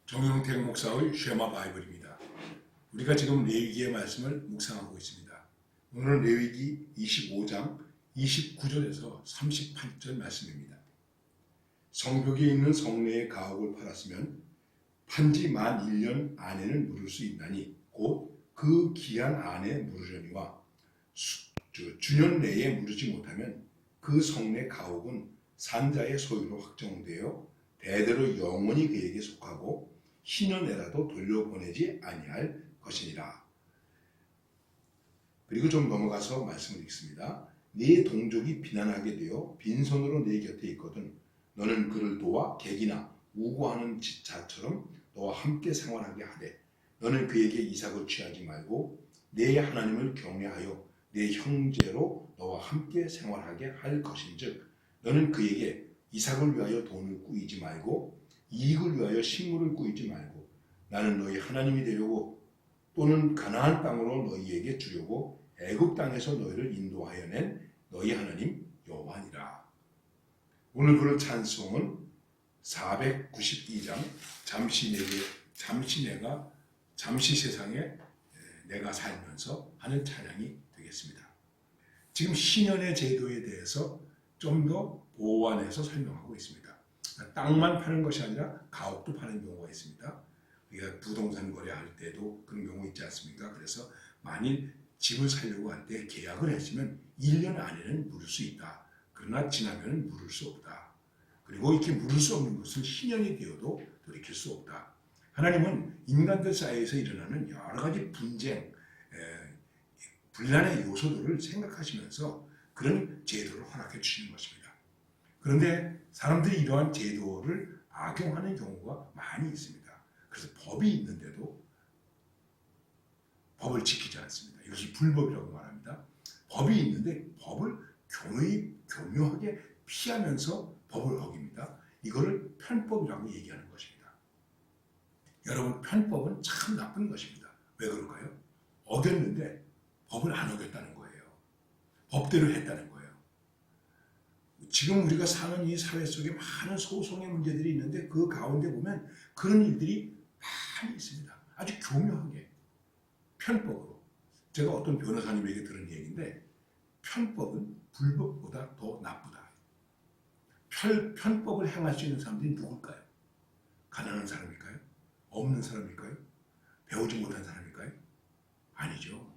정용택 목사의 쉐마 바이블입니다. 우리가 지금 레위기의 말씀을 묵상하고 있습니다. 오늘은 레위기 25장 29절에서 38절 말씀입니다. 성벽에 있는 성내의 가옥을 팔았으면 판지 만 1년 안에는 물을 수 있나니 곧 그 기한 안에 물으려니와 주년 내에 물으지 못하면 그 성내 가옥은 산자의 소유로 확정되어 대대로 영원히 그에게 속하고 희년에라도 돌려보내지 아니할 것이니라. 그리고 좀 넘어가서 말씀을 읽습니다. 네 동족이 비난하게 되어 빈손으로 네 곁에 있거든 너는 그를 도와 객이나 우고하는 자처럼 너와 함께 생활하게 하되 너는 그에게 이삭을 취하지 말고 네 하나님을 경외하여 네 형제로 너와 함께 생활하게 할 것인즉 너는 그에게 이삭을 위하여 돈을 꾸이지 말고 이익을 위하여 식물을 꾸이지 말고 나는 너희 하나님이 되려고 또는 가나안 땅으로 너희에게 주려고 애굽 땅에서 너희를 인도하여 낸 너희 하나님 여호와니라. 오늘 부를 찬송은 492장 잠시 세상에 내가 살면서 하는 찬양이 되겠습니다. 지금 신년의 제도에 대해서 좀 더 보완해서 설명하고 있습니다. 땅만 파는 것이 아니라 가옥도 파는 경우가 있습니다. 우리가 부동산 거래할 때도 그런 경우 있지 않습니까? 그래서 만일 집을 사려고 할 때 계약을 했으면 1년 안에는 물을 수 있다. 그러나 지나면 물을 수 없다. 그리고 이렇게 물을 수 없는 것은 신년이 되어도 돌이킬 수 없다. 하나님은 인간들 사이에서 일어나는 여러 가지 분쟁, 분란의 요소들을 생각하시면서 그런 제도를 허락해 주시는 것입니다. 그런데 사람들이 이러한 제도를 악용하는 경우가 많이 있습니다. 그래서 법이 있는데도 법을 지키지 않습니다. 이것을 불법이라고 말합니다. 법이 있는데 법을 교묘하게 피하면서 법을 어깁니다. 이거를 편법이라고 얘기하는 것입니다. 여러분, 편법은 참 나쁜 것입니다. 왜 그럴까요? 어겼는데 법을 안 어겼다는 거예요. 법대로 했다는 거예요. 지금 우리가 사는 이 사회 속에 많은 소송의 문제들이 있는데 그 가운데 보면 그런 일들이 많이 있습니다. 아주 교묘하게 편법으로. 제가 어떤 변호사님에게 들은 얘기인데 편법은 불법보다 더 나쁘다. 편법을 행할 수 있는 사람들이 누굴까요? 가난한 사람일까요? 없는 사람일까요? 배우지 못한 사람일까요? 아니죠.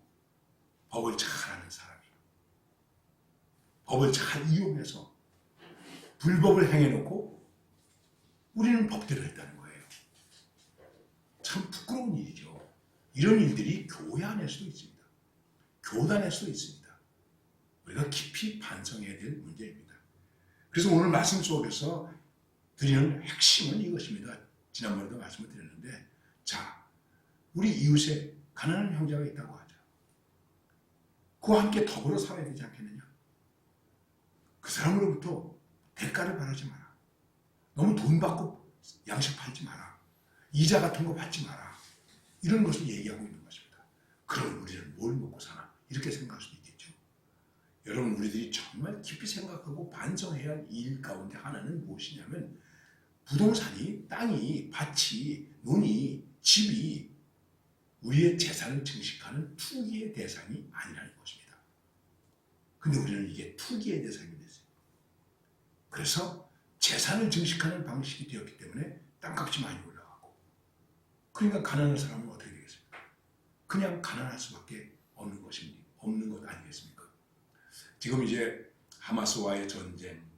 법을 잘 아는 사람이에요. 법을 잘 이용해서 불법을 행해놓고 우리는 법대로 했다는 거예요. 참 부끄러운 일이죠. 이런 일들이 교회 안에서도 있습니다. 교단에서도 있습니다. 우리가 깊이 반성해야 될 문제입니다. 그래서 오늘 말씀 속에서 드리는 핵심은 이것입니다. 지난번에도 말씀을 드렸는데, 자, 우리 이웃에 가난한 형제가 있다고 하자. 그와 함께 더불어 살아야 되지 않겠느냐? 그 사람으로부터 대가를 바라지 마라. 너무 돈 받고 양식 팔지 마라. 이자 같은 거 받지 마라. 이런 것을 얘기하고 있는 것입니다. 그럼 우리는 뭘 먹고 사나? 이렇게 생각할 수도 있겠죠. 여러분, 우리들이 정말 깊이 생각하고 반성해야 할 일 가운데 하나는 무엇이냐면 부동산이, 땅이, 밭이, 논이, 집이 우리의 재산을 증식하는 투기의 대상이 아니라는 것입니다. 근데 우리는 이게 투기의 대상이 됐어요. 그래서 재산을 증식하는 방식이 되었기 때문에 땅값이 많이 올라가고, 그러니까 가난한 사람은 어떻게 되겠습니까? 그냥 가난할 수밖에 없는 것 아니겠습니까? 지금 이제 하마스와의 전쟁,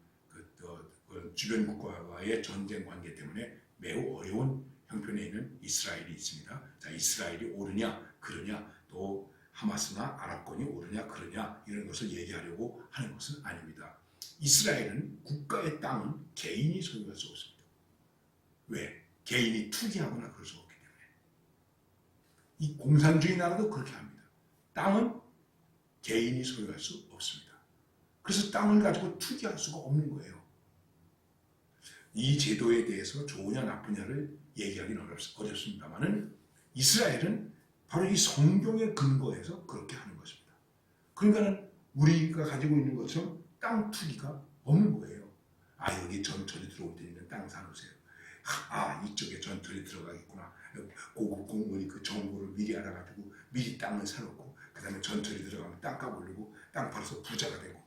주변 국가와의 전쟁 관계 때문에 매우 어려운 형편에 있는 이스라엘이 있습니다. 자, 이스라엘이 옳으냐 그르냐, 또 하마스나 아랍권이 옳으냐 그르냐, 이런 것을 얘기하려고 하는 것은 아닙니다. 이스라엘은 국가의 땅은 개인이 소유할 수 없습니다. 왜? 개인이 투기하거나 그럴 수 없기 때문에. 이 공산주의 나라도 그렇게 합니다. 땅은 개인이 소유할 수 없습니다. 그래서 땅을 가지고 투기할 수가 없는 거예요. 이 제도에 대해서 좋으냐 나쁘냐를 얘기하기는 어렵습니다만은 이스라엘은 바로 이 성경의 근거에서 그렇게 하는 것입니다. 그러니까 우리가 가지고 있는 것처럼 땅 투기가 없는 거예요. 아, 여기 전철이 들어올 때 있는 땅 사놓으세요. 이쪽에 전투에 들어가겠구나. 고급 공무원이 그 정보를 미리 알아가지고 미리 땅을 사놓고 그 다음에 전투에 들어가면 땅값 오르고 땅 팔아서 부자가 되고,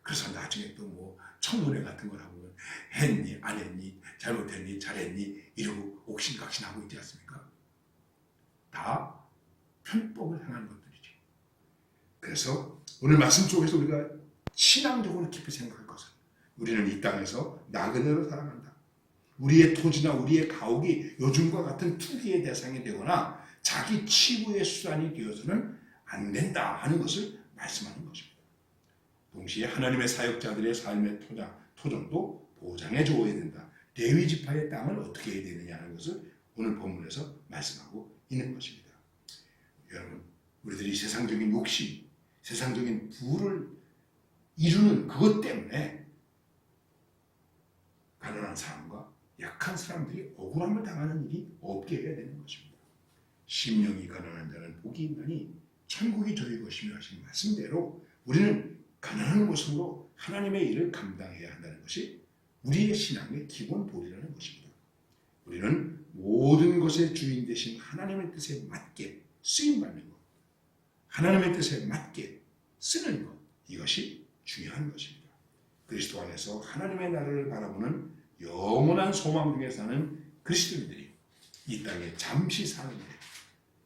그래서 나중에 또 뭐 청문회 같은 걸 하고 했니 안 했니 잘못했니 잘했니 이러고 옥신각신하고 있지 않습니까? 다 편법을 행한 것들이죠. 그래서 오늘 말씀 속에서 우리가 신앙적으로 깊이 생각할 것은, 우리는 이 땅에서 나그네로 살아간다. 우리의 토지나 우리의 가옥이 요즘과 같은 투기의 대상이 되거나 자기 치부의 수단이 되어서는 안 된다 하는 것을 말씀하는 것입니다. 동시에 하나님의 사역자들의 삶의 토종도 보장해 줘야 된다. 레위 지파의 땅을 어떻게 해야 되느냐 하는 것을 오늘 본문에서 말씀하고 있는 것입니다. 여러분, 우리들이 세상적인 욕심, 세상적인 부를 이루는 그것 때문에 가난한 사람과 약한 사람들이 억울함을 당하는 일이 없게 해야 되는 것입니다. 심령이 가난한 자는 복이 있나니 천국이 저희 것이며 하신 말씀대로 우리는 가난한 모습으로 하나님의 일을 감당해야 한다는 것이 우리의 신앙의 기본 도리라는 것입니다. 우리는 모든 것의 주인 되신 하나님의 뜻에 맞게 쓰임받는 것, 하나님의 뜻에 맞게 쓰는 것, 이것이 중요한 것입니다. 그리스도 안에서 하나님의 나라를 바라보는 영원한 소망 중에 사는 그리스도인들이 이 땅에 잠시 사는데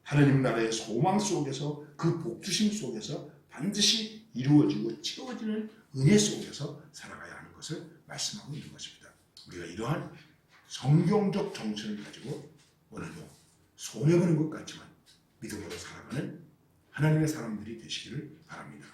하나님 나라의 소망 속에서, 그 복주심 속에서 반드시 이루어지고 채워지는 은혜 속에서 살아가야 하는 것을 말씀하고 있는 것입니다. 우리가 이러한 성경적 정신을 가지고 오늘도 손해보는 것 같지만 믿음으로 살아가는 하나님의 사람들이 되시기를 바랍니다.